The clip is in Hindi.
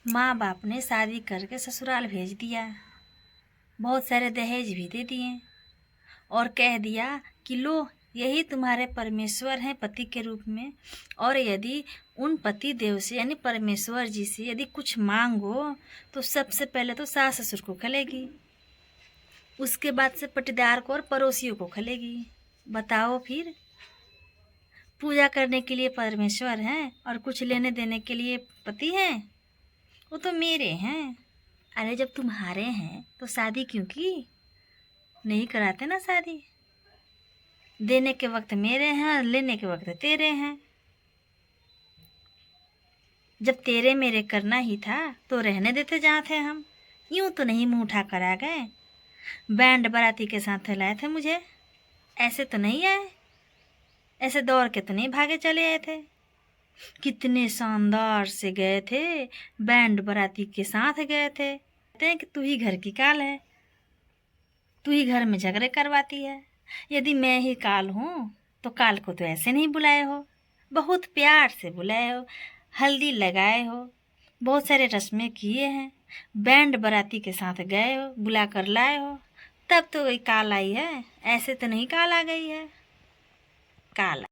माँ बाप ने शादी करके ससुराल भेज दिया, बहुत सारे दहेज भी दे दिए और कह दिया कि लो यही तुम्हारे परमेश्वर हैं पति के रूप में, और यदि उन पति देव से यानी परमेश्वर जी से यदि कुछ मांगो तो सबसे पहले तो सास ससुर को खलेगी, उसके बाद से पटीदार को और पड़ोसियों को खलेगी। बताओ फिर, पूजा करने के लिए परमेश्वर हैं और कुछ लेने देने के लिए पति हैं? वो तो मेरे हैं। अरे जब तुम्हारे हैं तो शादी क्यों की? नहीं कराते ना शादी। देने के वक्त मेरे हैं और लेने के वक्त तेरे हैं। जब तेरे मेरे करना ही था तो रहने देते जहाँ थे हम, यूं तो नहीं मुंह उठा कर आ गए। बैंड बाराती के साथ लाए थे मुझे, ऐसे तो नहीं आए, ऐसे दौड़ के तो नहीं भागे चले आए थे। कितने शानदार से गए थे, बैंड बाराती के साथ गए थे। कहते हैं कि तू ही घर की काल है, तू ही घर में झगड़े करवाती है। यदि मैं ही काल हूँ तो काल को तो ऐसे नहीं बुलाए हो, बहुत प्यार से बुलाए हो, हल्दी लगाए हो, बहुत सारे रस्में किए हैं, बैंड बाराती के साथ गए हो, बुला कर लाए हो, तब तो वही काल आई है, ऐसे तो नहीं काल आ गई है। काल